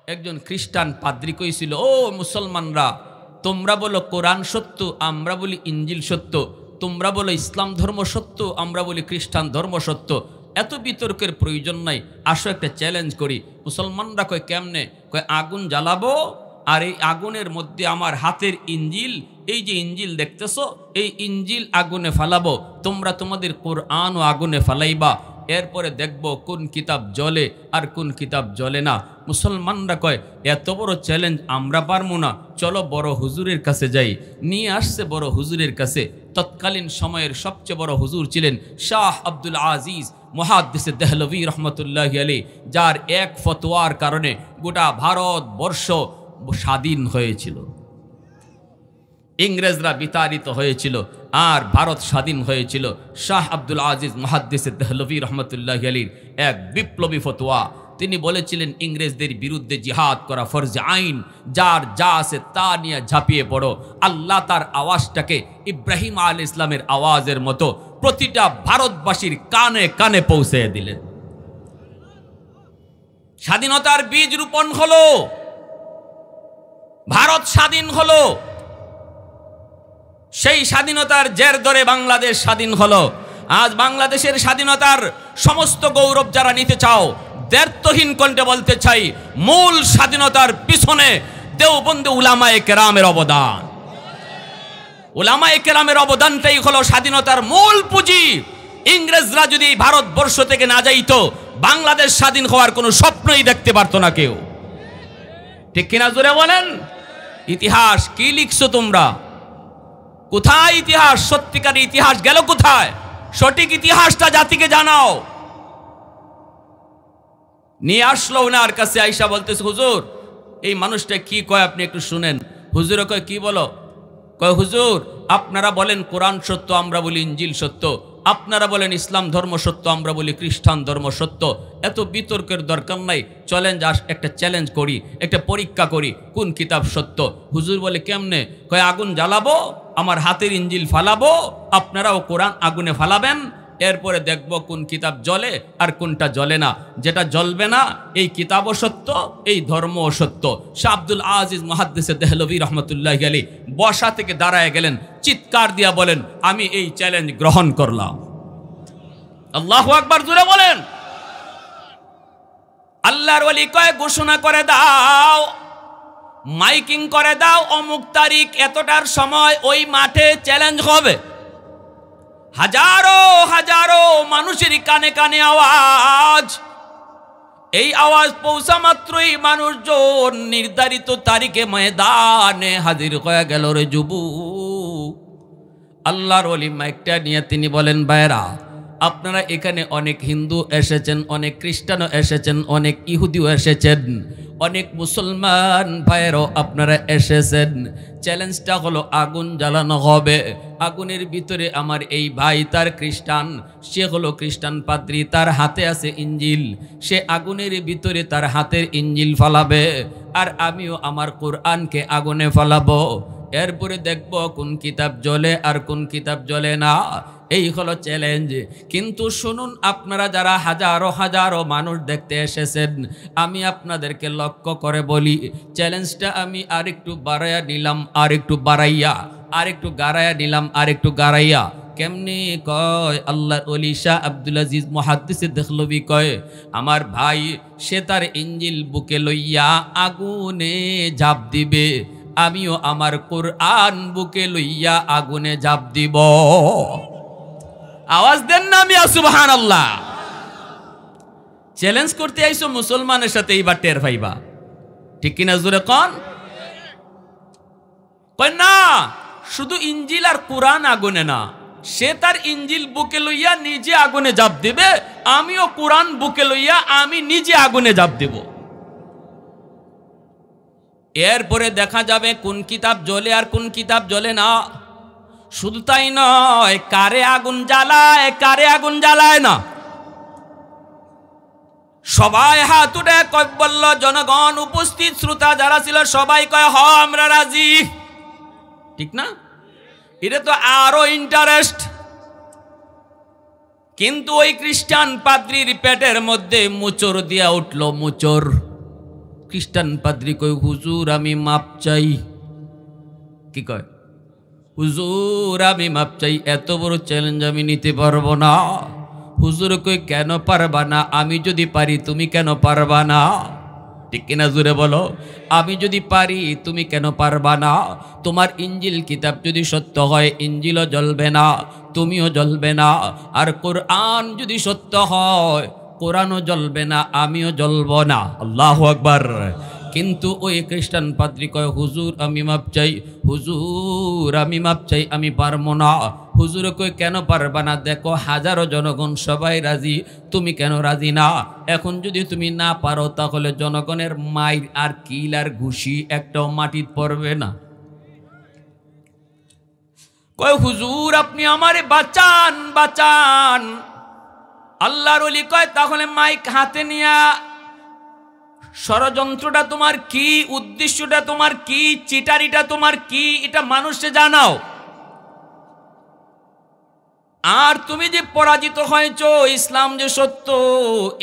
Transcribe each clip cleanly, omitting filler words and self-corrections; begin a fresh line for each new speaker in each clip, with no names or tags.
একজন খ্রিস্টান পাদ্রী কইছিল, ও মুসলমানরা, তোমরা বলো কোরআন সত্য, আমরা বলি ইঞ্জিল সত্য, তোমরা বলো ইসলাম ধর্ম সত্য, আমরা বলি খ্রিস্টান ধর্ম সত্য, এত বিতর্কের প্রয়োজন নাই, আসো একটা চ্যালেঞ্জ করি। মুসলমানরা কয় কেমনে? কয় আগুন জ্বালাবো, আর এই আগুনের মধ্যে আমার হাতের ইঞ্জিল, এই যে ইঞ্জিল দেখতেছো, এই ইঞ্জিল আগুনে ফালাবো, তোমরা তোমাদের কোরআনও আগুনে ফালাইবা, এরপরে দেখব কোন কিতাব জ্বলে আর কোন কিতাব জ্বলে না। মুসলমানরা কয় এত বড় চ্যালেঞ্জ আমরা পারবো না, চলো বড় হুজুরের কাছে যাই। নিয়ে আসছে বড় হুজুরের কাছে। তৎকালীন সময়ের সবচেয়ে বড় হুজুর ছিলেন শাহ আব্দুল আজিজ মুহাদ্দিস দেহলভী রহমতুল্লাহি আলাইহি, যার এক ফতোয়ার কারণে গোটা ভারতবর্ষ স্বাধীন হয়েছিল, ইংরেজরা বিতাড়িত হয়েছিল আর ভারত স্বাধীন হয়েছিল। শাহ আব্দুল আজিজ মুহাদ্দিস দেহলভী রহমতুল্লাহি আলাইহির এক বিপ্লবী ফতোয়া। তিনি বলেছিলেন ইংরেজদের বিরুদ্ধে জিহাদ করা ফরজ আইন, যার যা আছে তা নিয়ে ঝাঁপিয়ে পড়ো। আল্লাহ তার আওয়াজটাকে ইব্রাহিম আলাইহিস ইসলামের আওয়াজের মতো প্রতিটা ভারতবাসীর কানে কানে পৌঁছে দিলেন। স্বাধীনতার বীজ রোপণ হলো, ভারত স্বাধীন হলো, সেই স্বাধীনতার জের ধরে বাংলাদেশ স্বাধীন হলো। আজ বাংলাদেশের স্বাধীনতার সমস্ত গৌরব যারা নিতে চাও, দ্ব্যর্থহীন কণ্ঠে বলতে চাই, মূল স্বাধীনতার পিছনে দেওবন্দি উলামায়ে কেরামের অবদান। উলামায়ে কেরামের অবদানটাই হলো স্বাধীনতার মূল পুঁজি। ইংরেজরা যদি ভারতবর্ষ থেকে না যাইতো, বাংলাদেশ স্বাধীন হওয়ার কোনো স্বপ্নই দেখতে পারতো না কেউ। ঠিক কিনা জোরে বলেন? ইতিহাস কি লিখছো তোমরা? কোথায় ইতিহাস? সত্যিকার ইতিহাস গেল কোথায়? সঠিক ইতিহাসটা জাতিকে জানাও। নিয়ে আসলো ওনার কাছে, আইসা বলতেছে, হুজুর এই মানুষটা কি কয় আপনি একটু শুনেন। হুজুর কয় কি বলো? কয় হুজুর আপনারা বলেন কোরআন সত্য, আমরা বলি ইঞ্জিল সত্য, আপনারা বলেন ইসলাম ধর্ম সত্য, আমরা বলি খ্রিস্টান ধর্ম সত্য, এত বিতর্কের দরকার নাই, চলেন একটা চ্যালেঞ্জ করি, একটা পরীক্ষা করি কোন কিতাব সত্য। হুজুর বলে কেমনে? কয় আগুন জ্বালাবো, আমার হাতের ইঞ্জিল ফালাবো, আপনারাও কোরআন আগুনে ফালাবেন, এরপরে দেখব কোন কিতাব জ্বলে আর কোনটা জ্বলে না। যেটা জ্বলবে না এই কিতাবও সত্য, এই ধর্মও সত্য। শাহ আব্দুল আজিজ মুহাদ্দিস দেহলভী রহমতুল্লাহি আলাইহি বসা থেকে দাঁড়ায় গেলেন, চিৎকার দিয়া বলেন, আমি এই চ্যালেঞ্জ গ্রহণ করলাম। আল্লাহু আকবার জোরে বলেন। আল্লাহর ওলি কয় ঘোষণা করে দাও, মাইকিং করে দাও, অমুক তারিখ এতটার সময় ওই মাঠে চ্যালেঞ্জ হবে। হাজারো হাজারো মানুষের কানে কানে আওয়াজ। এই আওয়াজ পৌঁছা মাত্রই মানুষজন নির্ধারিত তারিখে ময়দানে হাজির হয়ে গেল। রে যুবক, আল্লাহর ওলি মাইকটা নিয়ে তিনি বলেন, ভাইরা আপনারা এখানে অনেক হিন্দু এসেছেন, অনেক খ্রিস্টানও এসেছেন, অনেক ইহুদিও এসেছেন, অনেক মুসলমান ভাইয়েরও আপনারা এসেছেন। চ্যালেঞ্জটা হলো আগুন জ্বালানো হবে। আগুনের ভিতরে আমার এই ভাই তার খ্রিস্টান, সে হলো খ্রিস্টান পাদ্রী, তার হাতে আছে ইঞ্জিল, সে আগুনের ভিতরে তার হাতের ইঞ্জিল ফালাবে, আর আমিও আমার কোরআনকে আগুনে ফালাবো। এরপরে দেখব কোন কিতাব জ্বলে আর কোন কিতাব জ্বলে না। এই হলো চ্যালেঞ্জ। কিন্তু শুনুন, আপনারা যারা হাজারো হাজারো মানুষ দেখতে এসেছেন, আমি আপনাদেরকে লক্ষ্য করে বলি, চ্যালেঞ্জটা আমি আরেকটু বাড়াইয়া নিলাম, আরেকটু বাড়াইয়া, আরেকটু গাড়াইয়া নিলাম, আরেকটু গাড়াইয়া। কেমনি কয়? আল্লাহর ওলি শাহ আব্দুল আজিজ মুহাদ্দিস দেহলভী কয়, আমার ভাই সে তার ইঞ্জিল বুকে লইয়া আগুনে ঝাঁপ দিবে, আমিও আমার কোরআন বুকে লইয়া আগুনে ঝাঁপ দিব। আওয়াজ দেন না মিয়া সুবহানাল্লাহ। চ্যালেঞ্জ করতে আইছো মুসলমানের সাথে, এইবার টের পাইবা। ঠিক কিনা জোরে কোন? কয় না, শুধু ইঞ্জিল আর কোরআন আগুনে না, সে তার ইঞ্জিল বুকে লইয়া নিজে আগুনে ঝাঁপ দিবে, আমিও কোরআন বুকে লইয়া আমি নিজে আগুনে ঝাঁপ দেব। এরপরে দেখা যাবে কোন কিতাব জ্বলে আর কোন কিতাব জ্বলে না। শুধু তাই নয়, কারে আগুন জ্বালায় কারে আগুন জ্বালায় না। সবাই হাত উঠে কয় বলল, জনগণ উপস্থিত শ্রোতা যারা ছিল সবাই কয় হ আমরা রাজি। ঠিক না? এটা তো আরো ইন্টারেস্ট। কিন্তু ওই খ্রিস্টান পাদ্রীর পেটের মধ্যে মুচর দিয়া উঠল, মুচর। খ্রিস্টান পাদ্রী কয় হুজুর আমি মাপ চাই। কি কয়? হুজুর আমি মাপ চাই, এত বড় চ্যালেঞ্জ আমি নিতে পারবো না। হুজুর কই কেন পারবা না? আমি যদি পারি তুমি কেন পারবা না? ঠিক কিনা জুড়ে বলো। আমি যদি পারি তুমি কেন পারবা না? তোমার ইঞ্জিল কিতাব যদি সত্য হয় ইঞ্জিলও জ্বলবে না, তুমিও জ্বলবে না। আর কোরআন যদি সত্য হয় কোরআনও জ্বলবে না, আমিও জ্বলব না। আল্লাহু আকবার। কিন্তু ওই খ্রিস্টান পাদ্রী কয় হুজুর আমি মাপ চাই, হুজুর আমি মাপ চাই, আমি পারবো না। হুজুর কই কেন পারবা না? দেখো হাজারো জনগণ সবাই রাজি, তুমি কেন রাজি না? এখন যদি তুমি না পারো তাহলে জনগণের মাইর আর কিল আর ঘুষি একটাও মাটিত পড়বে না। কয় হুজুর আপনি আমারে বাঁচান বাঁচান। আল্লাহর ওলি কয় তাহলে মাইক হাতে নিয়া ষড়যন্ত্রটা তোমার কি, উদ্দেশ্যটা তোমার কি, চিটারিটা তোমার কি, এটা মানুষে জানাও। আর তুমি যে পরাজিত হয়েছ, ইসলাম যে সত্য,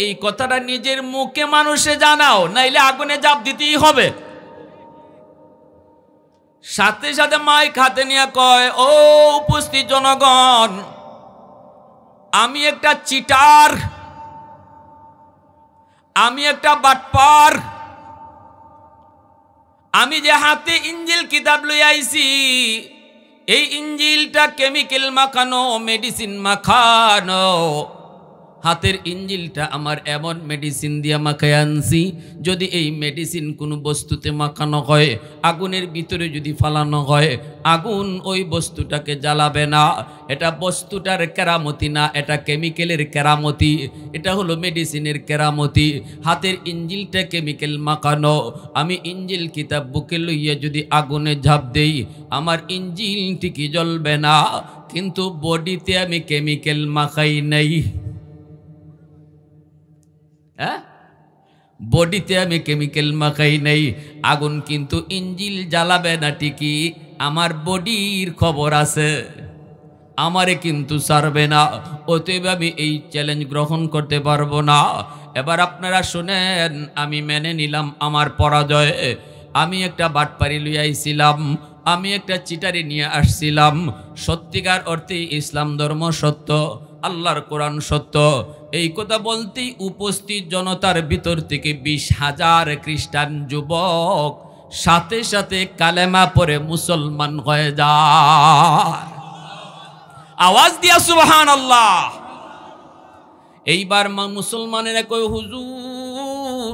এই কথাটা নিজের মুখে মানুষে জানাও, নাইলে আগুনে জাপ দিতেই হবে। সাথে সাথে মাইক হাতে নিয়ে কয় ও উপস্থিত জনগণ, আমি একটা চিটার, আমি একটা বাটপার। আমি যে হাতে ইঞ্জিল কিতাব লই আইছি, এই ইঞ্জিলটা কেমিক্যাল মাখানো, মেডিসিন মাখানো। হাতের ইঞ্জিলটা আমার এমন মেডিসিন দিয়ে মাখায় আনছি, যদি এই মেডিসিন কোনো বস্তুতে মাখানো হয়, আগুনের ভিতরে যদি ফালানো হয়, আগুন ওই বস্তুটাকে জ্বালাবে না। এটা বস্তুটার কেরামতি না, এটা কেমিক্যালের কেরামতি, এটা হলো মেডিসিনের কেরামতি। হাতের ইঞ্জিলটা কেমিক্যাল মাখানো। আমি ইঞ্জিল কিতাব বুকে লইয়া যদি আগুনে ঝাঁপ দেই, আমার ইঞ্জিল ঠিকই জ্বলবে না, কিন্তু বডিতে আমি কেমিক্যাল মাখাই নাই। হ্যাঁ, বডিতে আমি কেমিক্যাল মাখাই নাই। আগুন কিন্তু ইঞ্জিল জ্বালাবে না ঠিকই, আমার বডির খবর আছে, আমারে কিন্তু ছাড়বে না। অতএব আমি এই চ্যালেঞ্জ গ্রহণ করতে পারবো না। এবার আপনারা শুনেন, আমি মেনে নিলাম আমার পরাজয়। আমি একটা বাটপারি লইয়া আইছিলাম, আমি একটা চিটারি নিয়ে আসছিলাম। সত্যিকার অর্থে ইসলাম ধর্ম সত্য, আল্লাহর কোরআন সত্য। এই কথা বলতেই উপস্থিত জনতার ভিতর থেকে 20,000 খ্রিস্টান যুবক সাথে সাথে কালেমা পড়ে মুসলমান হয়ে যায়। আওয়াজ দিয়া সুবহানাল্লাহ। এইবার মুসলমানেরা কয় হুজুর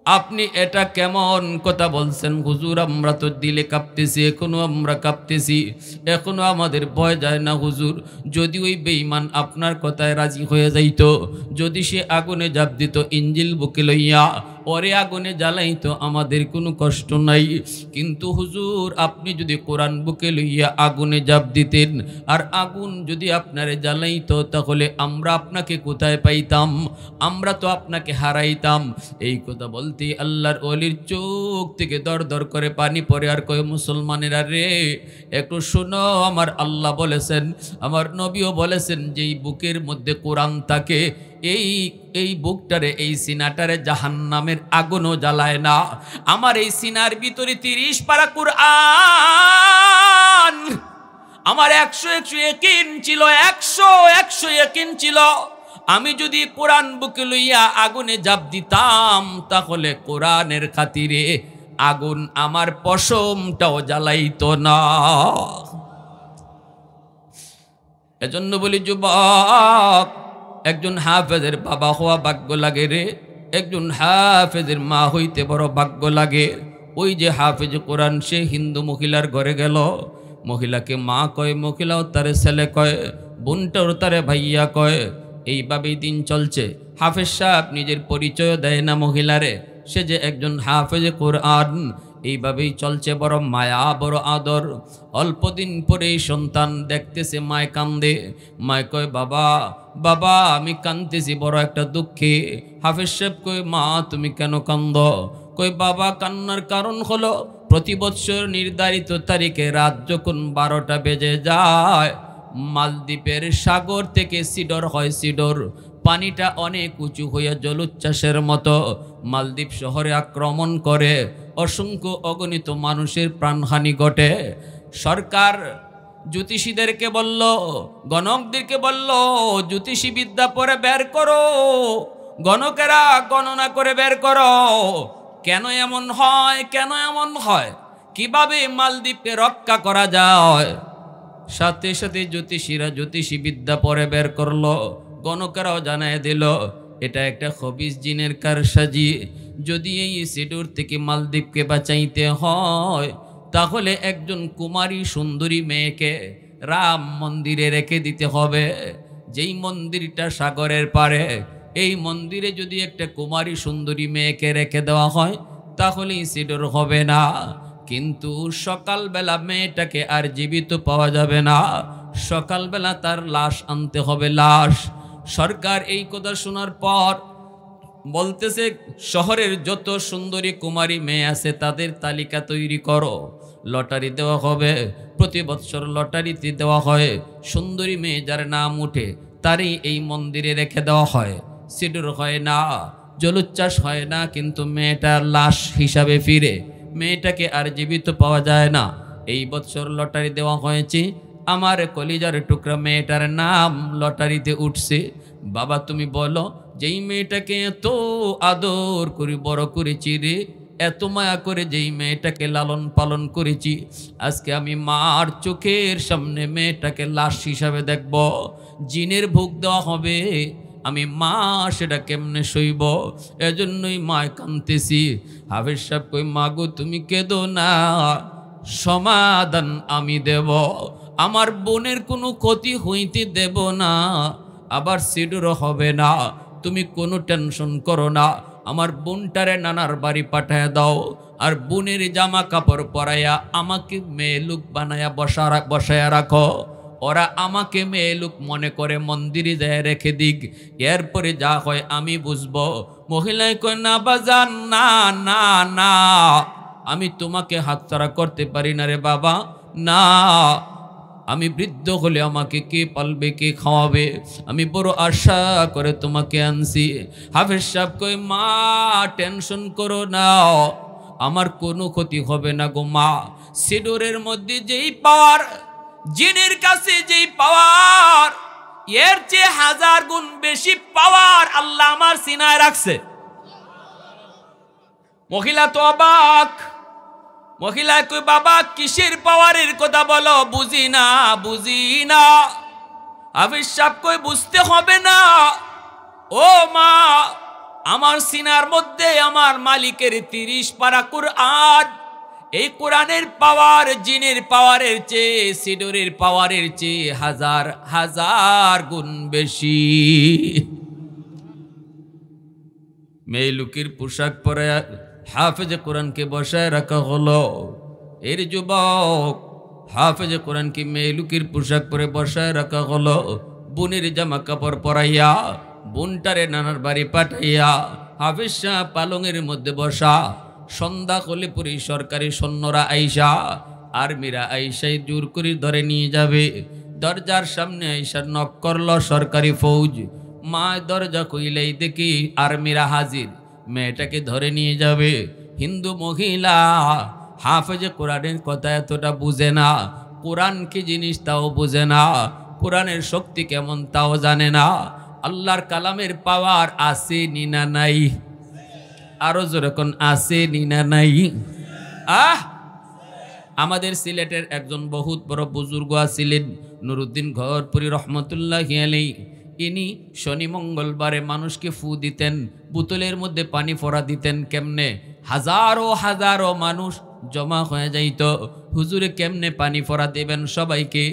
আপনি এটা কেমন কথা বলছেন? হুজুর আমরা তো দিলে কাঁপতেছি, এখনো আমরা কাঁপতেছি, এখনো আমাদের ভয় যায় না হুজুর। যদি ওই বেঈমান আপনার কথায় রাজি হয়ে যাইত, যদি সে আগুনে ঝাঁপ দিত ইঞ্জিল বুকে লইয়া, ওরে আগুনে জ্বালাইতো, আমাদের কোনো কষ্ট নাই। কিন্তু হুজুর আপনি যদি কোরআন বুকে লইয়া আগুনে ঝাঁপ দিতেন, আর আগুন যদি আপনারে জ্বালাইতো, তাহলে আমরা আপনাকে কোথায় পাইতাম? আমরা তো আপনাকে হারাইতাম। এই কথা বলতে আল্লাহর ওলির চোখ থেকে দর দর করে পানি পড়ে। আর কয় মুসলমানেরা রে, একটু শোনো, আমার আল্লাহ বলেছেন, আমার নবীও বলেছেন, যেই বুকের মধ্যে কোরআন থাকে, এই বুকটারে, এই সিনাটারে জাহান্নামের আগুনও জ্বালায় না। আমার এই সিনার ভিতরে 30 পারা কুরআন, আমার 100 ইয়াকিন ছিল, 100 ইয়াকিন ছিল। আমি যদি কোরআন বুকে লইয়া আগুনে ঝাঁপ দিতাম, তাহলে কোরআনের খাতিরে আগুন আমার পশমটাও জ্বালাইতো না। এজন্য বলি যুবক, একজন হাফেজের বাবা হওয়া ভাগ্য লাগে রে, একজন হাফেজের মা হইতে বড় ভাগ্য লাগে। ওই যে হাফেজ কোরআন, সে হিন্দু মহিলার ঘরে গেল, মহিলাকে মা কয়, মহিলাও তারে ছেলে কয়, বোনটাও তারে ভাইয়া কয়। এইভাবেই দিন চলছে। হাফেজ সাহেব নিজের পরিচয় দেয় না মহিলারে, সে যে একজন হাফেজে কোরআন। এইভাবেই চলছে, বড় মায়া, বড় আদর। অল্প দিন পরেই সন্তান দেখতেছে মায় কান্দে। মায় কয়, বাবা বাবা আমি কান্দতেছি বড় একটা দুঃখে। হাফেজ সাহেব কয়, মা তুমি কেন কান্দ? কয়, বাবা কান্নার কারণ হলো প্রতি বৎসর নির্ধারিত তারিখে রাত যখন 12টা বেজে যায়, মালদ্বীপের সাগর থেকে সিডর হয়, সিডর পানিটা অনেক উঁচু হইয়া জলোচ্ছ্বাসের মতো মালদ্বীপ শহরে আক্রমণ করে, অসংখ্য অগণিত মানুষের প্রাণহানি ঘটে। সরকার জ্যোতিষীদেরকে বলল, গণকদেরকে বলল, জ্যোতিষী বিদ্যা পরে বের করো, গণকেরা গণনা করে বের করো, কেন এমন হয়, কেন এমন হয়, কিভাবে মালদ্বীপকে রক্ষা করা যায়। সাথে সাথে জ্যোতিষীরা জ্যোতিষী বিদ্যা পরে বের করলো, গণকেরাও জানায় দিল এটা একটা খবিস জিনের কারসাজি। যদি এই সিডুর থেকে মালদ্বীপকে বাঁচাইতে হয় তাহলে একজন কুমারী সুন্দরী মেয়েকে রাম মন্দিরে রেখে দিতে হবে, যেই মন্দিরটা সাগরের পারে। এই মন্দিরে যদি একটা কুমারী সুন্দরী মেয়েকে রেখে দেওয়া হয় তাহলে সিডুর হবে না, কিন্তু সকালবেলা মেয়েটাকে আর জীবিত পাওয়া যাবে না, সকালবেলা তার লাশ আনতে হবে, লাশ। সরকার এই কথা শোনার পর বলতেছে, শহরের যত সুন্দরী কুমারী মেয়ে আছে তাদের তালিকা তৈরি করো, লটারি দেওয়া হবে। প্রতি বৎসর লটারিতে দেওয়া হয়, সুন্দরী মেয়ে যার নাম উঠে তারই এই মন্দিরে রেখে দেওয়া হয়। সিডুর হয় না, জলোচ্ছ্বাস হয় না, কিন্তু মেয়েটার লাশ হিসাবে ফিরে, মেয়েটাকে আর জীবিত পাওয়া যায় না। এই বৎসর লটারি দেওয়া হয়েছে, আমার কলিজার টুকরা মেয়েটার নাম লটারিতে উঠছে। বাবা তুমি বলো, যেই মেয়েটাকে এত আদর করে বড় করেছি রে, এত মায়া করে যেই মেয়েটাকে লালন পালন করেছি, আজকে আমি মার চোখের সামনে মেয়েটাকে লাশ হিসাবে দেখব, জিনের ভোগ দেওয়া হবে, আমি মা সেটা কেমনে সইব। এজন্যই মায় কাঁদতেছি। হাফেজ সাহেব কই, মাগো তুমি কেঁদো না, সমাধান আমি দেব, আমার বোনের কোনো ক্ষতি হইতে দেব না, আবার সিডুরও হবে না, তুমি কোনো টেনশন করো না। আমার বোনটারে নানার বাড়ি পাঠায় দাও, আর বোনের জামা কাপড় পরাইয়া আমাকে মেয়ে লোক বানায়া বসায়া রাখো, ওরা আমাকে মেয়ে লোক মনে করে মন্দিরে যায় রেখে দিক, এরপরে যা হয় আমি বুঝবো। মহিলায় কয়, না বাজান, না না না, আমি তোমাকে হাতছাড়া করতে পারি না রে বাবা, না, আমি বৃদ্ধ হলে আমাকে কে পালবে, কে খাওয়াবে, আমি বড় আশা করে তোমাকে আনছি। হাফেজ সাহেব কই, মা টেনশন করো না, আমার কোনো ক্ষতি হবে না গো মা। সিডুরের মধ্যে যেই পাওয়ার, জিনের কাছে যেই পাওয়ার, এর চেয়ে 1000 গুণ বেশি পাওয়ার আল্লাহ আমার সিনায় রাখছে। মহিলা তো অবাক, মহিলা কই, বাবা কিসের পাওয়ারের কথা বলো, বুঝি না, বুঝি না। হাফেজ সাহেব কই, বুঝতে হবে না ও মা, আমার সিনার মধ্যে আমার মালিকের 30 পারা কুরআন, এই কোরআনের পাওয়ার জিনের পাওয়ারের চেয়ে, সিডুরের পাওয়ারের চেয়ে 1000 গুণ বেশি। মেয়ে লুকির পোশাক পরে হাফেজে কোরআনকে বসায় রাখা হলো। এর যুবক, হাফেজে কোরআনকে মেয়ে লুকির পোশাক পরে বসায় রাখা হলো, বোনের জামা কাপড় পরাইয়া বোনটারে নানার বাড়ি পাঠাইয়া হাফেজ শাহ পালঙের মধ্যে বসা। সন্ধ্যা হলে পুরি সরকারি সৈন্যরা আইসা, আর্মিরা আইসাই জোর করে ধরে নিয়ে যাবে। দরজার সামনে আইসা নক করল সরকারি ফৌজ, মা দরজা খুইলেই দেখি আর্মিরা হাজির, মেয়েটাকে ধরে নিয়ে যাবে। হিন্দু মহিলা হাফেজে কোরআনের কথা এতটা বুঝে না, কোরআন কি জিনিস তাও বুঝে না, কোরআনের শক্তি কেমন তাও জানে না। আল্লাহর কালামের পাওয়ার আছে নিনা নাই, আরো যেরকম আছে নিনা নাই। আমাদের সিলেটের একজন বহুত বড় বুজুর্গ আছিলেন, নুরুদ্দিন ঘরপুরি রহমতুল্লাহি আলাইহি। ইনি শনি মঙ্গলবারে মানুষকে ফু দিতেন, বোতলের মধ্যে পানি ফোড়া দিতেন। কেমনে? হাজারো হাজারো মানুষ জমা হয়ে যাইত, হুজুরে কেমনে পানি ফোড়া দেবেন সবাইকে।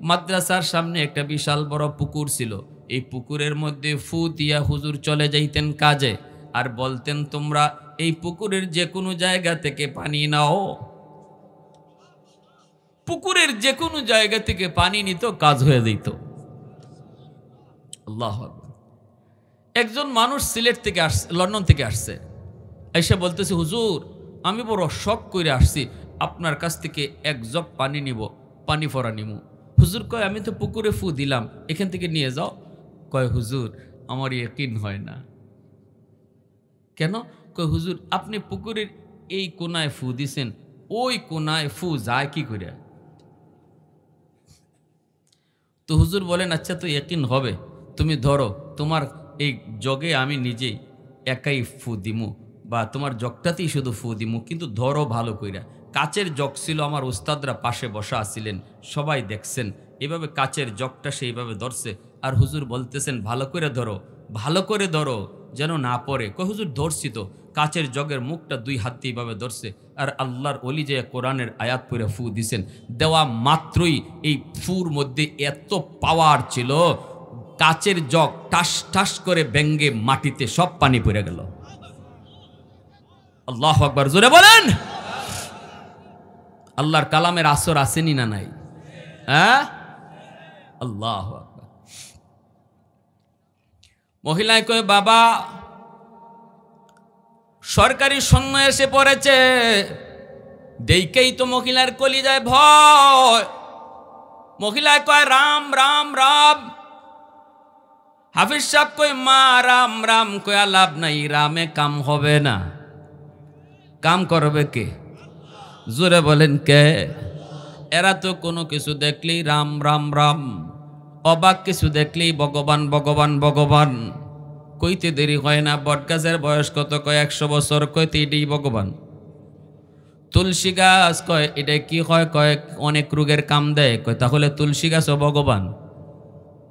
মাদ্রাসার সামনে একটা বিশাল বড় পুকুর ছিল, এই পুকুরের মধ্যে ফু দিয়া হুজুর চলে যাইতেন কাজে, আর বলতেন তোমরা এই পুকুরের যে কোনো জায়গা থেকে পানি নাও। পুকুরের যে কোনো জায়গা থেকে পানি নিত, কাজ হয়ে যেত। আল্লাহ আকবার। একজন মানুষ সিলেট থেকে আসছে, লন্ডন থেকে আসছে, এসে বলতেছে হুজুর আমি বড় শখ করে আসছি, আপনার কাছ থেকে এক জগ পানি নিব, পানি ফোড়া নিব। হুজুর কয় আমি তো পুকুরে ফু দিলাম, এখান থেকে নিয়ে যাও। কয় হুজুর আমার ইয়াকিন হয় না। কেন? কয় হুজুর আপনি পুকুরের এই কোনায় ফু দিছেন, ওই কোনায় ফু যায় কি করে? তো হুজুর বলেন আচ্ছা তো ইয়াকিন হবে, তুমি ধরো তোমার এই জগে আমি নিজেই একাই ফু দিমু, বা তোমার জগটাতেই শুধু ফু দিমু, কিন্তু ধরো ভালো কইরা। কাচের জগ ছিল, আমার উস্তাদরা পাশে বসা আছিলেন, সবাই দেখছেন। এভাবে কাচের জগটা সেইভাবে ধরছে, আর হুজুর বলতেছেন ভালো করে ধরো, ভালো করে ধরো যেন না পড়ে। কই হুজুর ধরছি তো। কাচের জগের মুখটা 2 হাত দিয়ে এইভাবে ধরছে, আর আল্লাহর ওলি যে কোরআনের আয়াত পড়ে ফু দিছেন, দেওয়া মাত্রই এই ফুর মধ্যে এত পাওয়ার ছিল, কাচের জগ টাস টাস করে ব্যঙ্গে মাটিতে সব পানি পড়ে গেল। আল্লাহু আকবার, জোরে বলেন। আল্লাহর কালামের আসর আসেনি না নাই? হ্যাঁ, আল্লাহু আকবার। মহিলায় কয় বাবা সরকারি সৈন্য এসে পড়েছে, দেখেই তো মহিলার কলিজায় ভয়। মহিলায় কয় রাম রাম রাম। হাফিজ সাহেব কয় মা রাম রাম কয়া লাভ নাই, রামে কাম হবে না। কাম করবে কে? জোরে বলেন কে? এরা তো কোনো কিছু দেখলেই রাম রাম রাম, অবাক কিছু দেখলেই ভগবান ভগবান ভগবান। কইতে দেরি হয় না। বটগাছের বয়স কত? কয় 100 বছর। কইতে এটাই ভগবান। তুলসী গাছ কয় এটা কি হয়? কয় অনেক রোগের কাম দেয়। কয় তাহলে তুলসী গাছও ভগবান?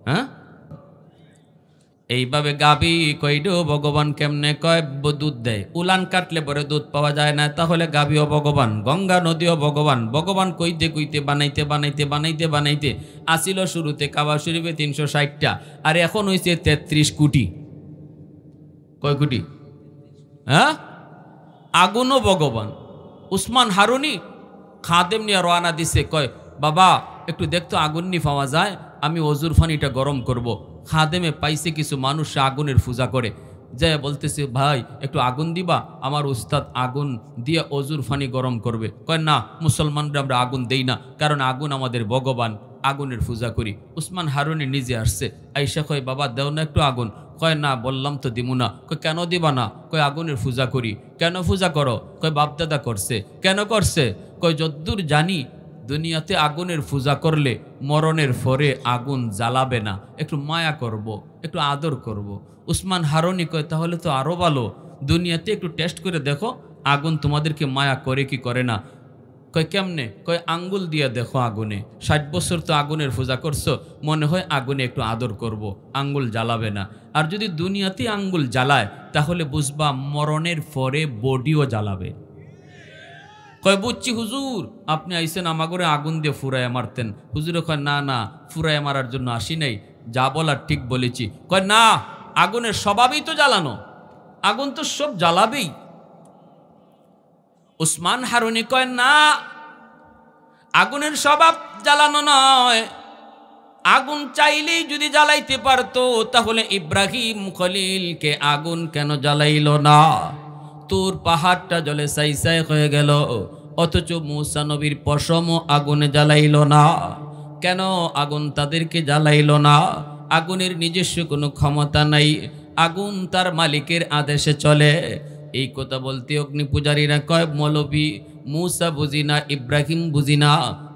হ্যাঁ, এইভাবে গাবি কইডেও ভগবান কেমনে? কয় দুধ দেয়, উলান কাটলে পরে দুধ পাওয়া যায় না, তাহলে গাবিও ভগবান, গঙ্গা নদীও ভগবান। ভগবান কইতে কইতে বানাইতে বানাইতে বানাইতে বানাইতে আসিল শুরুতে কাবা শরীফে 360টা, আর এখন হইছে 33 কোটি। কয় কোটি? হ্যাঁ, আগুনও ভগবান। উসমান হারুনি খাদেম নিয়ে রওনা দিছে, কয় বাবা একটু দেখতো আগুন নি পাওয়া যায়, আমি অজুর ফানিটা গরম করব। খাদেমে পাইছে কিছু মানুষ আগুনের পূজা করে, যে বলতেছে ভাই একটু আগুন দিবা, আমার উস্তাদ আগুন দিয়ে অজুর ফানি গরম করবে। কয় না, মুসলমানরা আমরা আগুন দেই না, কারণ আগুন আমাদের ভগবান, আগুনের পূজা করি। উসমান হারুনি নিজে আসছে, আইসা কয় বাবা দেও না একটু আগুন। কয় না, বললাম তো দিমু না। কয় কেন দিবা না? কয় আগুনের পূজা করি। কেন পূজা করো? কয় বাপদাদা করছে। কেন করছে? কয় যদ্দূর জানি দুনিয়াতে আগুনের পূজা করলে মরণের পরে আগুন জ্বালাবে না, একটু মায়া করব, একটু আদর করব। উসমান হারুনি কয় তাহলে তো আরো ভালো, দুনিয়াতে একটু টেস্ট করে দেখো আগুন তোমাদেরকে মায়া করে কি করে না। কয় কেমনে? কয় আঙ্গুল দিয়ে দেখো আগুনে, 60 বছর তো আগুনের পূজা করছো, মনে হয় আগুনে একটু আদর করব, আঙ্গুল জ্বালাবে না। আর যদি দুনিয়াতে আঙ্গুল জ্বালায় তাহলে বুঝবা মরণের পরে বডিও জ্বালাবে। কয় বুঝছি হুজুর, আপনি আইসেন আমাগরে আগুন দিয়ে ফুরায় মারতেন। হুজুরে কয় না না, ফুরায় মারার জন্য আসি নাই, যা বলার ঠিক বলেছি। কয় না, আগুনের স্বভাবই তো জ্বালানো, আগুন তো সব জ্বালাবেই। উসমান হারুনি কয় না, আগুনের স্বভাব জ্বালানো নয়, আগুন চাইলেই যদি জ্বালাইতে পারতো তাহলে ইব্রাহিম খলিলকে আগুন কেন জ্বালাইল না? তোর পাহাড়টা জলে সাই সাই হয়ে গেল, অথচ মূসা নবীর পশমও আগুনে জ্বালাইল না। কেন আগুন তাদেরকে জ্বালাইল না? আগুনের নিজস্ব কোনো ক্ষমতা নাই, আগুন তার মালিকের আদেশে চলে। এই কথা বলতে অগ্নি পূজারীরা কয় মৌলবী মূসা বুঝি না, ইব্রাহিম বুঝি না,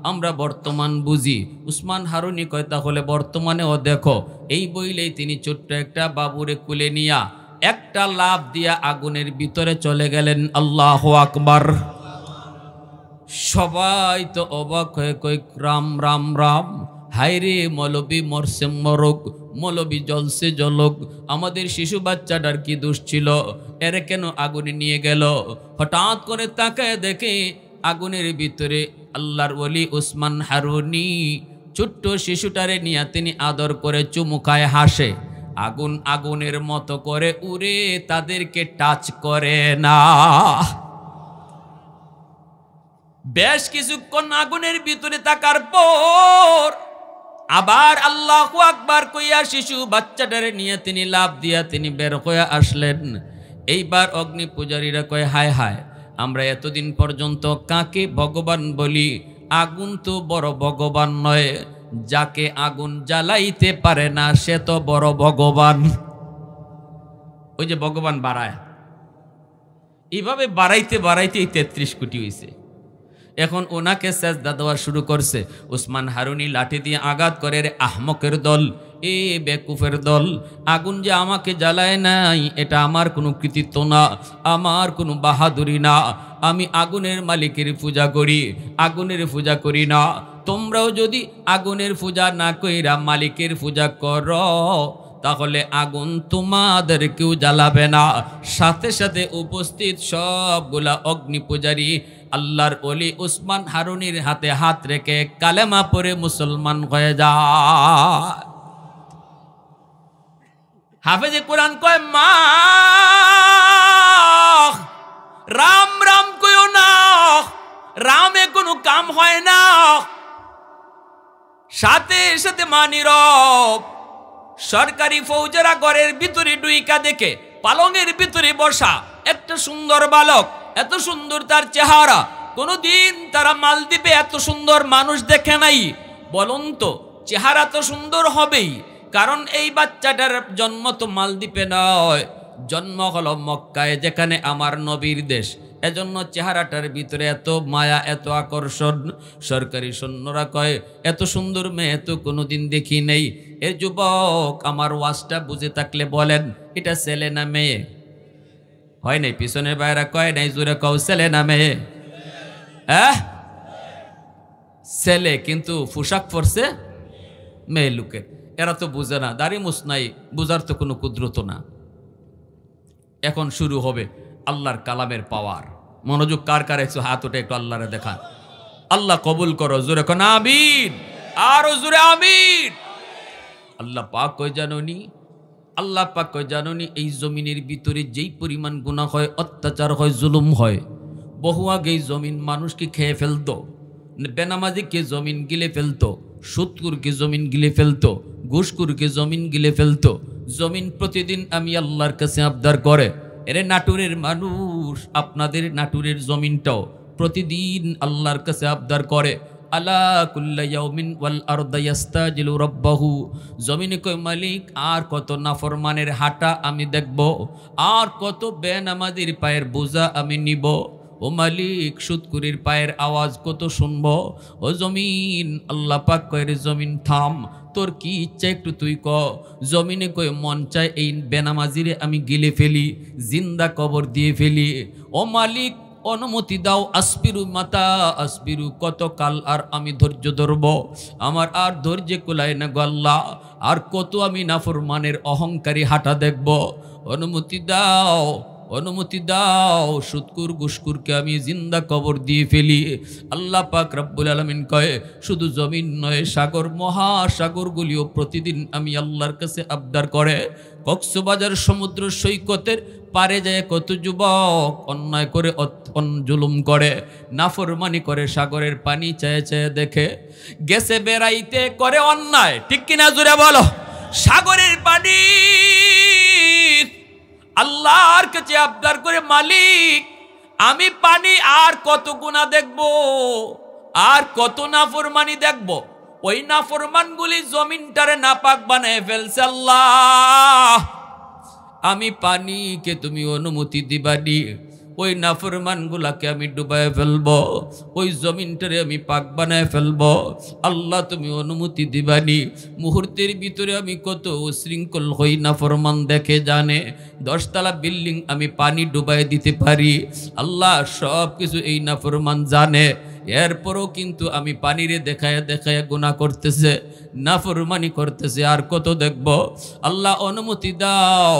আমরা বর্তমান বুঝি। উসমান হারুনি কয় তাহলে বর্তমানেও দেখো। এই বইলেই তিনি ছোট্ট একটা বাবুরে কুলে নিয়া একটা লাফ দিয়া আগুনের ভিতরে চলে গেলেন। আল্লাহু আকবার। সবাই তো অবাক হয়ে কই রাম রাম রাম, হায়রে মৌলবী মরছে মরক, মৌলবী জলসে জলক, আমাদের শিশু বাচ্চাটার কি দোষ ছিল, এর কেন আগুনে নিয়ে গেল? হঠাৎ করে তাকায় দেখে আগুনের ভিতরে আল্লাহর ওলি উসমান হারুনি ছোট্ট শিশুটারে নিয়ে তিনি আদর করে চুমুকায় হাসে। আগুন আগুনের মতো করে উড়ে, তাদেরকে টাচ করে না। বেশ কিছুক্ষণ আগুনের ভিতরে থাকার পর আবার আল্লাহু আকবার কইয়া শিশু বাচ্চাটারে নিয়ে তিনি লাফ দিয়া তিনি বের হয়ে আসলেন। এইবার অগ্নি পূজারীরা কয় হায় হায়, আমরা এতদিন পর্যন্ত কাকে ভগবান বলি? আগুন তো বড় ভগবান নয়, যাকে আগুন জ্বালাইতে পারে না সে তো বড় ভগবান। ওই যে ভগবান বাড়ায়, এইভাবে বাড়াইতে বাড়াইতে 33 কোটি হয়েছে। এখন ওনাকে সেজদা দেওয়া শুরু করছে। উসমান হারুনি লাঠি দিয়ে আঘাত করে, রে আহমকের দল, এ বেকুফের দল, আগুন যে আমাকে জ্বালায় নাই এটা আমার কোনো কৃতিত্ব না, আমার কোনো বাহাদুরি না, আমি আগুনের মালিকের পূজা করি, আগুনের পূজা করি না। তোমরাও যদি আগুনের পূজা না কইরা মালিকের পূজা করো তাহলে আগুন তোমাদেরকেও জ্বালাবে না। সাথে সাথে উপস্থিত সবগুলা অগ্নি পূজারী আল্লাহর ওলি উসমান হারুনির হাতে হাত রেখে কালেমা পড়ে মুসলমান হয়ে যায়। হাফেজে কোরআন কয়, মা রাম রাম কইও না, রামে কোনো কাম হয় না। সাথে সাথে মা নীরব। সরকারি ফৌজেরা ঘরের ভিতরে ডুইকা দেখে পালঙের ভিতরে বসা একটা সুন্দর বালক, এত সুন্দর তার চেহারা, কোনোদিন তারা মালদ্বীপে এত সুন্দর মানুষ দেখে নাই। বলুন তো, চেহারা তো সুন্দর হবেই, কারণ এই বাচ্চাটার জন্ম তো মালদ্বীপে নয়, জন্ম হলো মক্কায়, যেখানে আমার নবীর দেশ। এজন্য চেহারাটার ভিতরে এত মায়া, এত আকর্ষণ। সরকারি সৈন্যরা কয়, এত সুন্দর মেয়ে তো কোনোদিন দেখি নেই। এ যুবক, আমার ওয়াজটা বুঝে থাকলে বলেন, এটা ছেলে না মেয়ে? হয় নাই? পিছনের বাইরা কয় নাই, জোরে কও, ছেলে না মেয়ে? ছেলে, কিন্তু পোশাক পরছে মেয়ে লোকের। এরা তো বুঝে না, দাড়ি মুছ নাই, বুঝার তো কোনো কুদরত না। এখন শুরু হবে আল্লাহর কালামের পাওয়ার। মনোযোগ কার কার একটু হাত ওঠে, একটু আল্লাহরে দেখান। আল্লাহ কবুল করো, জোরে কোন আমিন, আরো জোরে আমিন। আল্লাহ পাক কই জানোনি, আল্লাহ পাক কই জানোনি, এই জমিনের ভিতরে যেই পরিমাণ গুনাহ হয়, অত্যাচার হয়, জুলুম হয়, বহু আগেই জমিন মানুষকে খেয়ে ফেলতো। বেনামাজিকে জমিন গিলে ফেলতো, সুদকুরকে জমিন গিলে ফেলতো, ঘুষকুরকে জমিন গিলে ফেলতো। জমিন প্রতিদিন আমি আল্লাহর কাছে আবদার করে, এরে নাটুরের মানুষ, আপনাদের নাটুরের জমিনটাও প্রতিদিন আল্লাহর কাছে আবদার করে, আলা কুল্লা ইয়াউমিন ওয়াল আরদু ইস্তাজিলু রাব্বাহু। জমিনে কয়, মালিক আর কত নাফরমানের হাঁটা আমি দেখব, আর কত বেনামাজির পায়ের বোঝা আমি নিব। ও মালিক, সুদকুরির পায়ের আওয়াজ কত শুনব। ও জমিন, আল্লাহ পাক কয়, রে জমিন থাম, তোর কি ইচ্ছা একটু তুই ক। জমিনে কয়, মন চায় এই বেনামাজিরে আমি গিলে ফেলি, জিন্দা কবর দিয়ে ফেলি। ও মালিক, অনুমতি দাও, আসবিরু মাতা আসবিরু, কত কাল আর আমি ধৈর্য ধরব, আমার আর ধৈর্য কুলায় না গো আল্লাহ, আর কত আমি নাফরমানের অহংকারী হাঁটা দেখব। অনুমতি দাও, অনুমতি দাও, সুদকুর ঘুষকুরকে আমি জিন্দা কবর দিয়ে ফেলি। আল্লাহ পাক রব্বুল আলামিন কয়, শুধু জমিন নয়, সাগর, মহাসাগরগুলিও প্রতিদিন আমি আল্লাহর কাছে আবদার করে। কক্সবাজার সমুদ্র সৈকতের পারে যায় কত যুবক অন্যায় করে, জুলুম করে, নাফরমানি করে, সাগরের পানি চেয়ে চেয়ে দেখে। গেছে বেড়াইতে করে অন্যায়, ঠিক কিনা জুড়ে বলো? সাগরের পানি আল্লাহর কাছে আবদার করে, মালিক আমি পানি আর কত গুনাহ দেখব, আর কত নাফরমানি দেখব। ওই নাফরমানগুলি জমিনটারে নাপাক বানায় ফেলছে। আল্লাহ, আমি পানিকে তুমি অনুমতি দিবানি, ওই নাফরমানগুলাকে আমি ডুবায় ফেলবো, ওই জমিনটারে আমি পাক বানায় ফেলবো। আল্লাহ, তুমি অনুমতি দিবানি। মুহূর্তের ভিতরে আমি কত উশৃঙ্খল হই, নাফরমান দেখে জানে। 10 তলা বিল্ডিং আমি পানি ডুবাই দিতে পারি। আল্লাহ, সব কিছু এই নাফরমান জানে, এরপরও কিন্তু আমি পানিরে দেখায় দেখায় গুনাহ করতেছে, নাফরমানি করতেছে, আর কত দেখব। আল্লাহ, অনুমতি দাও,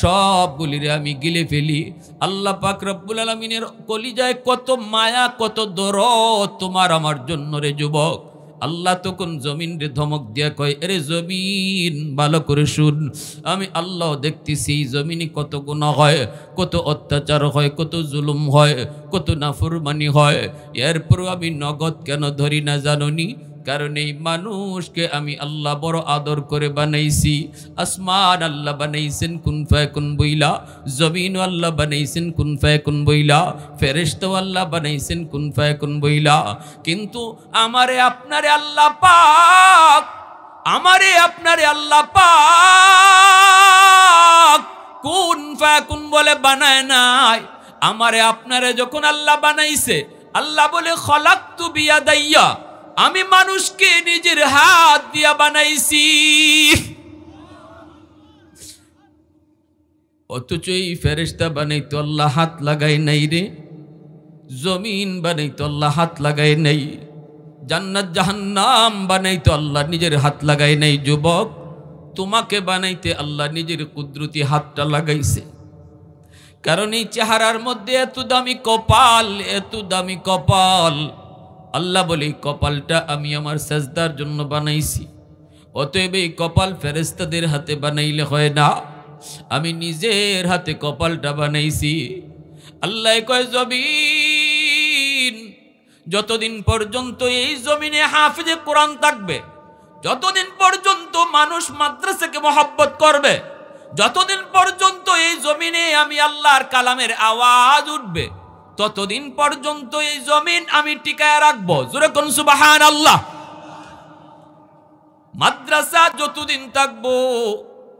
সবগুলিরে আমি গিলে ফেলি। আল্লাহ পাক রব্বুল আলামিনের কলিজায় কত মায়া, কত দরদ তোমার আমার জন্য রে যুবক। আল্লাহ তখন জমিন রে ধমক দিয়া কয়, এরে জমিন ভালো করে শুন, আমি আল্লাহ দেখতেছি জমিনে কত গুনাহ হয়, কত অত্যাচার হয়, কত জুলুম হয়, কত নাফরমানি হয়। এরপরও আমি নগদ কেন ধরি না জানোনি? কারণ এই মানুষকে আমি আল্লাহ বড় আদর করে বানাইছি। আসমান আল্লাহ বানাইছেন কুন ফায়াকুন বইলা, জমিন আল্লাহ বানাইছেন কুন ফায়াকুন বইলা, ফেরেশতা আল্লাহ বানাইছেন কুন ফায়াকুন বইলা। কিন্তু আমারে আপনারে আল্লাহ পাক, আমারে আপনারে আল্লাহ পাক কুন ফায়াকুন বলে বানায় নাই। আমারে আপনারে যখন আল্লাহ বানাইছে, আল্লাহ বলে খলাকতু বিয়াদাইয়া, আমি মানুষকে নিজের হাত দিয়া বানাইছি। অথচ এই ফেরেশতা বানাইতো আল্লাহ হাত লাগাই নাই রে। জমিন বানাইতো আল্লাহ হাত লাগাই নাই। জান্নাত জাহান্নাম বানাইতো আল্লাহ নিজের হাত লাগাই নাই। যুবক, তোমাকে বানাইতে আল্লাহ নিজের কুদরতি হাতটা লাগাইছে। কারণ এই চেহারার মধ্যে এত দামি কপাল, এত দামি কপাল। আল্লাহ বলে এই কপালটা আমি আমার সাজদার জন্য বানাইছি। অতএব এই কপাল ফেরেশতাদের হাতে বানাইলে হয় না, আমি নিজের হাতে কপালটা বানাইছি। আল্লাহ কয়, জমিন, যতদিন পর্যন্ত এই জমিনে হাফিজে কোরআন থাকবে, যতদিন পর্যন্ত মানুষ মাদ্রাসাকে মহব্বত করবে, যতদিন পর্যন্ত এই জমিনে আমি আল্লাহর কালামের আওয়াজ উঠবে, ততদিন পর্যন্ত এই জমিন আমি টিকায় রাখবো। জোরে কোন সুবহানাল্লাহ। মাদ্রাসা যতদিন থাকবো,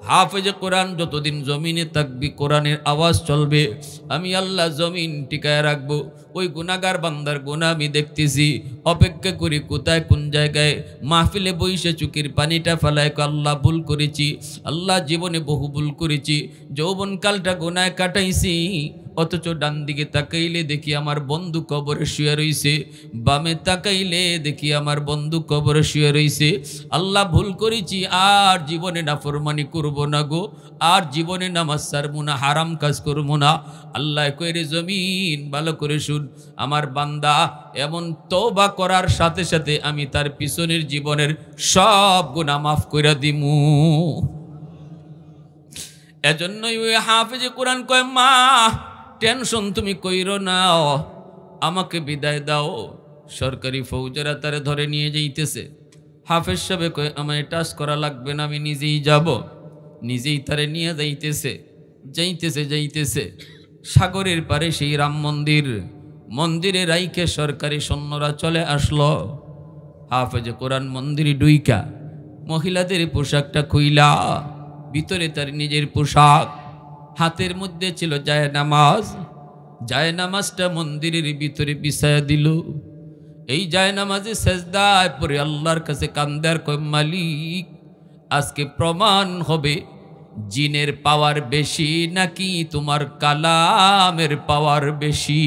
হাফেজে কোরআন যতদিন জমিনে থাকবি, কোরআনের আওয়াজ চলবে, আমি আল্লাহ জমিন টিকায় রাখবো। ওই গুনাহগার বান্দার গুনাহ আমি দেখতেছি, অপেক্ষা করি কোথায় কোন জায়গায় মাহফিলে বইসে চুকির পানিটা ফেলায় আল্লাহ ভুল করেছি, আল্লাহ জীবনে বহু ভুল করেছি, যৌবনকালটা গুনায় কাটাইছি। অথচ ডান দিকে তাকাইলে দেখি আমার বন্ধু কবরে শুয়ে রইছে, বামে তাকাইলে দেখি আমার বন্ধু কবরে শুয়ে রইছে। আল্লাহ ভুল করেছি, আর জীবনে নাফরমানি করব না গো, আর জীবনে নামাজ ছাড়বো না, হারাম কাজ করবো না। আল্লাহ কইরে, জমিন ভালো করে শুন, আমার বান্দা এমন তওবা করার সাথে সাথে আমি তার পিছনের জীবনের সব গুনাহ মাফ কইরা দিমু। এজন্যই ওই হাফেজে কোরআন কয়, মা টেনশন তুমি কইরো না, আমাকে বিদায় দাও। সরকারি ফৌজেরা তারে ধরে নিয়ে যাইতেছে। হাফেজ সাহেব কয়, আমায় টাচ করা লাগবে না, আমি নিজেই যাব। নিজেই তারে নিয়ে যাইতেছে। যাইতেছে যাইতেছে সাগরের পারে সেই রাম মন্দির, মন্দিরে রাইকে সরকারি সৈন্যরা চলে আসলো। হাফেজে কোরআন মন্দিরে ডুইকা মহিলাদের পোশাকটা খুইলা, ভিতরে তার নিজের পোশাক, হাতের মধ্যে ছিল জায়নামাজ। জায়নামাজটা মন্দিরের ভিতরে বিছায়া দিল। এই জায়নামাজে সেজদায় পড়ে আল্লাহর কাছে কান্দার কয়, মালিক, আজকে প্রমাণ হবে জিনের পাওয়ার বেশি নাকি তোমার কালামের পাওয়ার বেশি।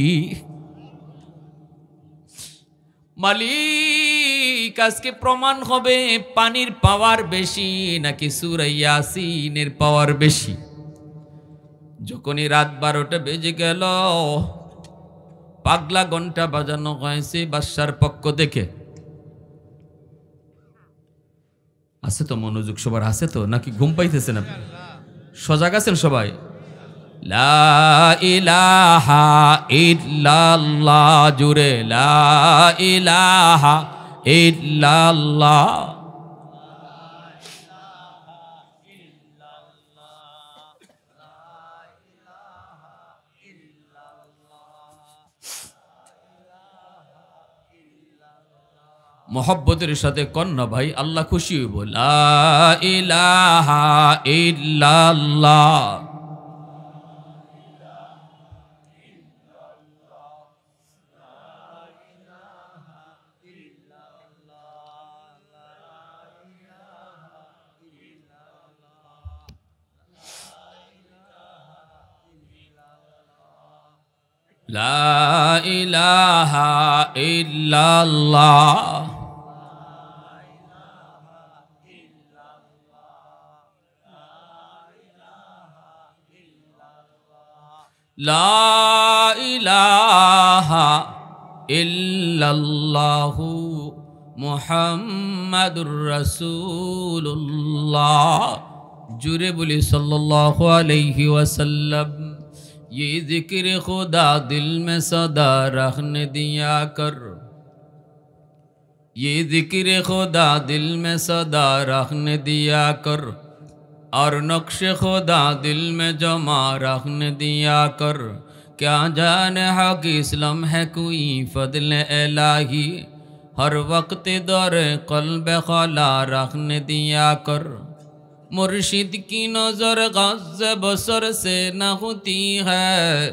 মালিক, আজকে প্রমাণ হবে পানির পাওয়ার বেশি নাকি সূরা ইয়াসিনের পাওয়ার বেশি। যখনই রাত 12টা বেজে গেল, পাগলা ঘন্টা বাজানো হয়েছে বাদশার পক্ষ থেকে। আছে তো মনোযোগ সবার, আছে তো নাকি ঘুম পাইতেছেন আপনি? সজাগ আছেন সবাই? লা ইলাহা ইল্লাল্লাহ, জুরে লা ইলাহা ইল্লাল্লাহ। মোহব্বতের সাথে কন্যা ভাই, আল্লাহ খুশি হইব। লা ইলাহা ইল্লাল্লাহ। লা ইলাহা ইল্লাল্লাহ। লা ইলাহা ইল্লাল্লাহু মুহাম্মাদুর রাসূলুল্লাহ। জুরে বলি সাল্লাল্লাহু আলাইহি ওয়াসাল্লাম। ये जिक्र खुदा दिल में सदा रखने दिया कर, ये जिक्र खुदा दिल में सदा रखने दिया कर, और नक्श खुदा दिल में जमा रखने दिया कर। क्या जाने हक इस्लाम है कोई फजल इलाही, हर वक्त दौर क़ल्ब खला रखने दिया कर। मुर्शिद की नजर गज़ बसर से न होती है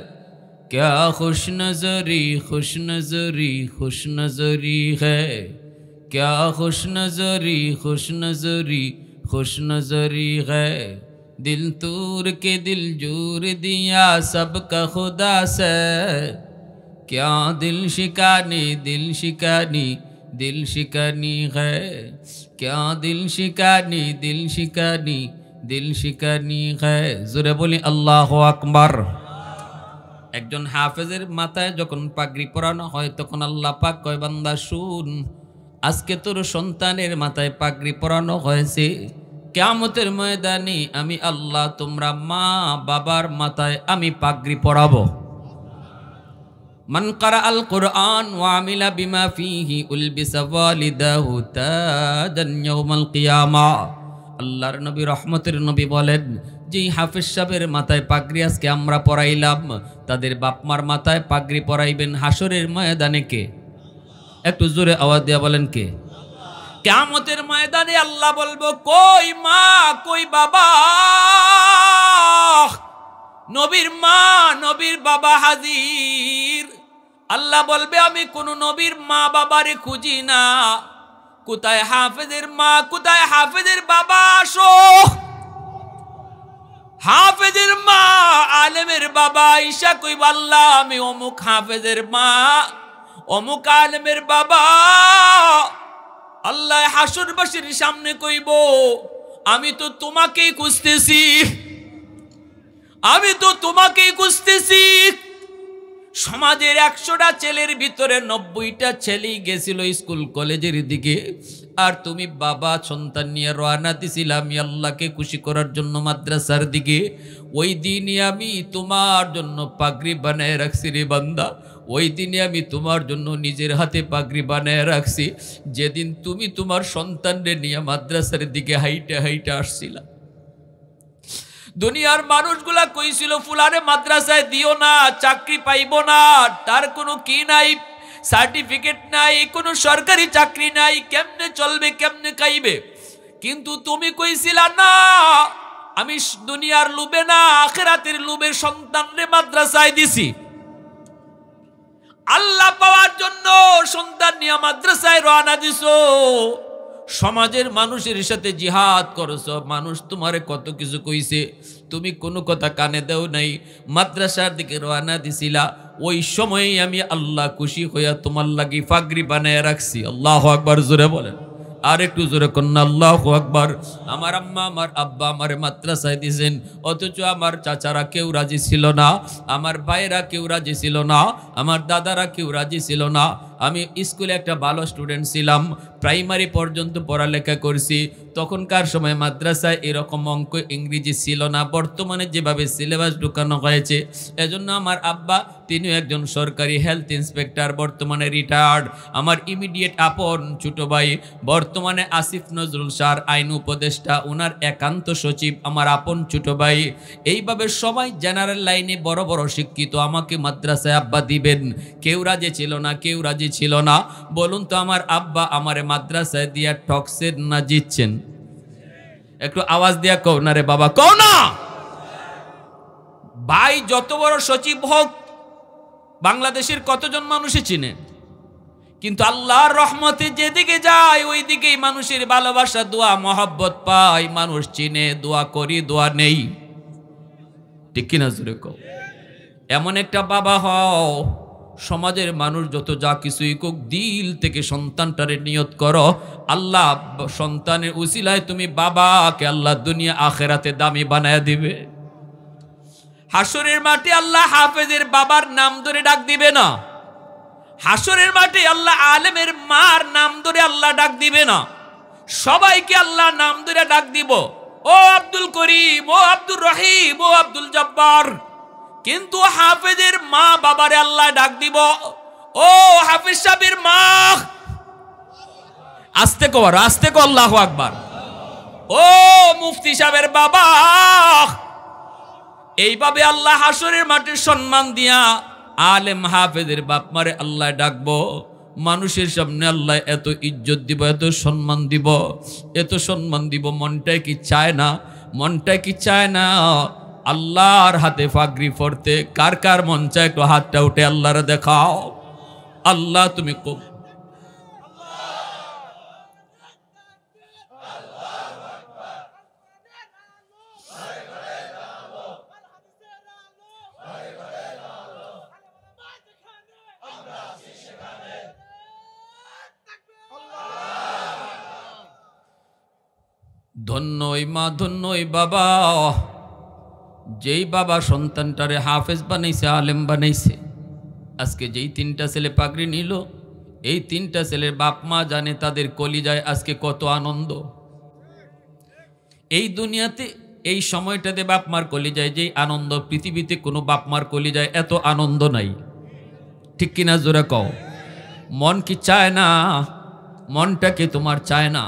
क्या खुश नजरी खुश नजरी खुश नजरी है क्या खुश नजरी खुश नजरी खुश नजरी है दिल तूर के दिल जूर दिया सबका खुदा से क्या दिल शिकानी है क्या दिल शिकानी है जोरे बोली अल्लाहु আকবার। একজন হাফেজের মাথায় যখন পাগড়ি পরানো হয় তখন আল্লাহ পাক কয় বান্দা শুন আজকে তোর সন্তানের মাথায় পাগড়ি পরানো হয়েছে কিয়ামতের ময়দানে আমি আল্লাহ তোমরা মা বাবার মাথায় আমি পাগড়ি পরাবো। মান কারা আল কুরআন ওয়া আমিলা বিমা ফিহি উলবিসা ওয়ালিদাহু তাজান ইয়াউমাল কিয়ামা। আল্লাহর নবী রহমতের নবী বলেন যে হাফেজ সাহেবের মাথায় পাগড়ি আজকে আমরা পরাইলাম তাদের বাপমার মাথায় পাগড়ি পরাইবেন হাসরের ময়দানে কে? একটু জোরে আওয়াজ দিয়া বলেন কে? কিয়ামতের ময়দানে আল্লাহ বলবো কই মা কই বাবা? নবীর মা নবীর বাবা হাজির। আল্লাহ বলবে আমি কোন নবীর মা বাবারে খুঁজি না, কোথায় হাফেজের মা কোথায় হাফেজের বাবা? আসো। হাফেজের মা আলেমের বাবা ঈশা কইব আল্লাহ আমি অমুক হাফেজের মা অমুক আলেমের বাবা। আল্লাহ হাসরবাসীর সামনে কইব আমি তো তোমাকেই খুঁজতেছি, আমি তো তোমাকেই খুঁজতেছি। সমাজের 100টা ছেলের ভিতরে 90টা ছেলেই গেছিল স্কুল কলেজের দিকে, আর তুমি বাবা সন্তান নিয়ে রওনা দিছিলাম আমি আল্লাহকে খুশি করার জন্য মাদ্রাসার দিকে। ওই দিনই আমি তোমার জন্য পাগড়ি বানায় রাখছি রে বান্দা, ওই দিনে আমি তোমার জন্য নিজের হাতে পাগড়ি বানায় রাখছি যেদিন তুমি তোমার সন্তানরে নিয়ে মাদ্রাসার দিকে হাইটে হাইটে আসছিলা। দুনিয়ার মানুষগুলা কইছিল ফুলারে মাদ্রাসায় দিও না চাকরি পাইব না, তার কোনো কি নাই সার্টিফিকেট নাই কোনো সরকারি চাকরি নাই কেমনে চলবে কেমনে খাইবে। কিন্তু তুমি কইছিলা না আমি দুনিয়ার লোভে না আখিরাতের লোভে সন্তানরে মাদ্রাসায় দিছি। আল্লাহ পাওয়ার জন্য সন্তান নিয়ে মাদ্রাসায় রওনা দিছো, সমাজের মানুষের সাথে জিহাদ করছো, মানুষ তোমারে কত কিছু কইছে তুমি কোনো কথা কানে দাও নাই, মাদ্রাসার দিকে রওনা দিছিলা। ওই সময়ই আমি আল্লাহ খুশি হইয়া তোমার লাগি পাগড়ি বানায় রাখছি। আল্লাহু আকবার জোরে বলেন, আর একটু জোরে কন্যা আল্লাহু আকবার। আমার আম্মা আমার আব্বা আমারে মাদ্রাসায় দিয়েছেন, অথচ আমার চাচারা কেউ রাজি ছিল না, আমার ভাইরা কেউ রাজি ছিল না, আমার দাদারা কেউ রাজি ছিল না। আমি স্কুলে একটা ভালো স্টুডেন্ট ছিলাম, প্রাইমারি পর্যন্ত পড়ালেখা করছি। তখনকার সময় মাদ্রাসায় এরকম অঙ্ক ইংরেজি ছিল না, বর্তমানে যেভাবে সিলেবাস ঢুকানো হয়েছে। এজন্য আমার আব্বা তিনিও একজন সরকারি হেলথ ইন্সপেক্টর, বর্তমানে রিটায়ার্ড। আমার ইমিডিয়েট আপন ছোট ভাই বর্তমানে আসিফ নজরুল স্যার আইন উপদেষ্টা, ওনার একান্ত সচিব আমার আপন ছোট ভাই। এইভাবে সবাই জেনারেল লাইনে বড় বড় শিক্ষিত। আমাকে মাদ্রাসায় আব্বা দিবেন, কেউ রাজি ছিল না, কেউ রাজি ছিল না। বলুন তো আমার আব্বা আমারে মাদ্রাসায় দিয়া ঠকছেন না জিতছেন? একটু আওয়াজ দিয়া কও না রে বাবা, কও না। ভাই যত বড় সচিব হোক বাংলাদেশের কতজন মানুষই চিনে, কিন্তু আল্লাহর রহমতে যেদিকে যায় ওই দিকেই মানুষের ভালোবাসা দোয়া মহব্বত পায়, মানুষ চিনে, দোয়া করি, দোয়া নেই। ঠিক কিনা জোরে কও। এমন একটা বাবা হও সমাজের মানুষ যত যা কিছুই কোক দিল থেকে সন্তানটারে নিয়ত করো, আল্লাহ সন্তানের উসিলায় তুমি বাবাকে আল্লাহ দুনিয়া আখেরাতে দামি বানায় দিবে। হাসরের মাঠে আল্লাহ হাফেজের বাবার নাম ধরে ডাক দিবে না, হাসরের মাঠে আল্লাহ আলেমের মার নাম ধরে আল্লাহ ডাক দিবে না, সবাইকে আল্লাহ নাম ধরে ডাক দিব, ও আব্দুল করিম, ও আব্দুর রহিম, ও আব্দুল জব্বার। কিন্তু হাফেজের মা বাবারে আল্লাহ ডাক দিব, ও হাফেজ সাহেবের মা। আস্তে কর, আস্তে কর, আল্লাহু আকবার। ও মুফতি সাহেবের বাবা। এইভাবে আল্লাহ হাসরের মাঠে সম্মান দিয়া আলেম হাফেজের বাপ মারে আল্লাহ ডাকবো। মানুষের সামনে আল্লাহ এত ইজ্জত দিব, এত সম্মান দিব, এত সম্মান দিব, মনটাই কি চায় না মনটা কি চায় না আল্লাহর হাতে পাগড়ি পরতে? কার কার মন চায় একটু হাতটা উঠে আল্লাহর দেখাও। আল্লাহ তুমি ধন্যই মা ধন্যই বাবা, যেই বাবা সন্তানটারে হাফেজ বানাইছে, আলেম বানাইছে। আজকে যেই তিনটা ছেলে পাগড়ি নিল, এই তিনটা ছেলের বাপ মা জানে তাদের কলিজায় আজকে কত আনন্দ। এই দুনিয়াতে এই সময়টাতে বাপ মার কলিজায় যেই আনন্দ, পৃথিবীতে কোনো বাপ মার কলিজায় এত আনন্দ নাই। ঠিক কিনা জোরে কও। মন কি চায় না? মনটা কি তোমার চায় না?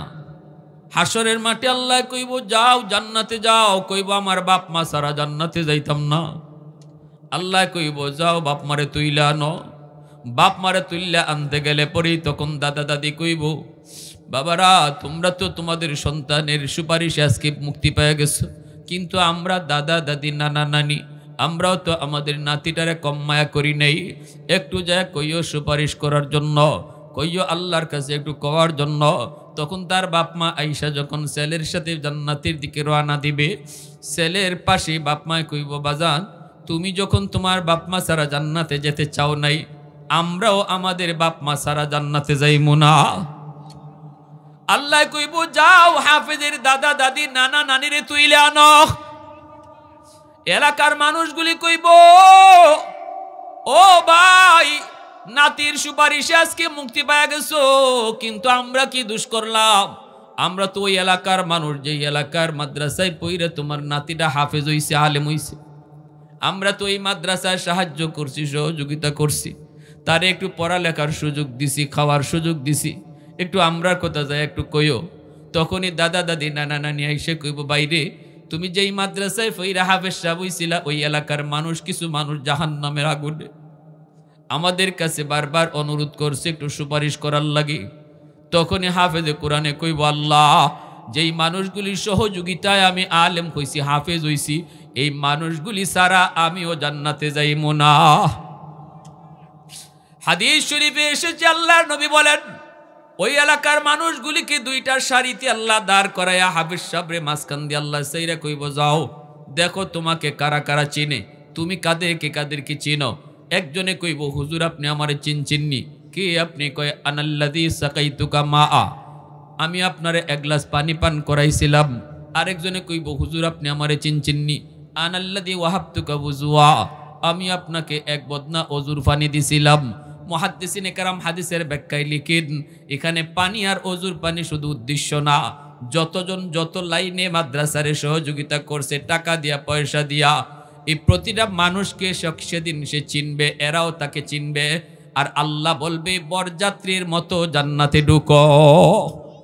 হাসরের মাঠে আল্লাহ কইব যাও জান্নাতে যাও, কইব আমার বাপ মা সারা জান্নাতে যাইতাম না। আল্লাহ কইব যাও বাপ মারে তুইলা আনো। বাপ মারে তুইলা আনতে গেলে পরেই তখন দাদা দাদি কইব বাবারা তোমরা তো তোমাদের সন্তানের সুপারিশে আজকে মুক্তি পেয়ে গেছো, কিন্তু আমরা দাদা দাদি নানা নানি আমরাও তো আমাদের নাতিটারে কম মায়া করি নাই। একটু যায় কইও সুপারিশ করার জন্য, কইও আল্লাহর কাছে একটু কওয়ার জন্য। তখন তার বাপ মা আইসা যখন ছেলের সাথে জান্নাতের দিকে রওনা দিবে, ছেলের পাশে বাপ মায় কইব বাজান তুমি যখন তোমার বাপ মা সারা জান্নাতে যেতে চাও নাই, আমরাও আমাদের বাপ মা সারা জান্নাতে যাইমু না। আল্লাহ কইব যাও হাফেজের দাদা দাদি নানা নানিরে তুইলে আনো। এলাকার মানুষগুলি কইব ও ভাই নাতির সুপারিশে আজকে মুক্তি পাওয়া গেছো, কিন্তু আমরা কি দোষ করলাম? আমরা তো ওই এলাকার মানুষ, যে এলাকার মাদ্রাসায় পইরা তোমার নাতিটা হাফেজ হইছে, আলেম হইছে, আমরা তো এই মাদ্রাসায় সাহায্য করছি, সহযোগিতা করছি, তারে একটু পড়ালেখার সুযোগ দিছি, খাওয়ার সুযোগ দিছি, একটু আমরার কথা যায় একটু কইও। তখনই দাদা দাদি নানা নানি আইসে কইব বাইরে তুমি যেই মাদ্রাসায় পইরা হাফেজ সাহেব হইছিলা, ওই এলাকার মানুষ কিছু মানুষ জাহান্নামের আগুনে আমাদের কাছে বারবার অনুরোধ করছে একটু সুপারিশ করার লাগে। তখনই হাফেজে কোরআনে কইব আল্লাহ যেই মানুষগুলির সহযোগিতায় আমি আলেম হইছি, হাফেজ হইছি, এই মানুষগুলি সারা আমিও জান্নাতে যাইমু না। হাদিস শরীফে এসেছে আল্লাহর নবী বলেন ওই এলাকার মানুষগুলিকে দুইটা সারিতে আল্লাহ দাঁড় করাইয়া হাফেজ সাহেবরে মাঝখান দিয়ে আল্লাহ সাইরা কইব যাও দেখো তোমাকে কারা কারা চিনে, তুমি কাদেরকে কাদেরকে চিনো। একজনে কইব হুজুর আপনি আমারে চিনচিননি। কে আপনি? কয় আনাল্লাযী সাকাইতুকা মাআ, আমি আপনারে এক গ্লাস পানি পান করাইছিলাম। আরেকজনে কইব হুজুর আপনি আমারে চিনচিননি। আনাল্লাযী ওয়াহাবতুকা ওযুআ, আমি আপনাকে এক বদনা অজুর পানি দিছিলাম। মুহাদ্দিসিনে কেরাম হাদিসের ব্যাখ্যায় লিখেন এখানে পানি আর অজুর পানি শুধু উদ্দেশ্য না, যতজন যত লাইনে মাদ্রাসারে সহযোগিতা করছে টাকা দিয়া পয়সা দিয়া, এই প্রতিটা মানুষকে সেদিন সে চিনবে, এরাও তাকে চিনবে, আর আল্লাহ বলবে বরযাত্রীর মতো জান্নাতে ঢুকো।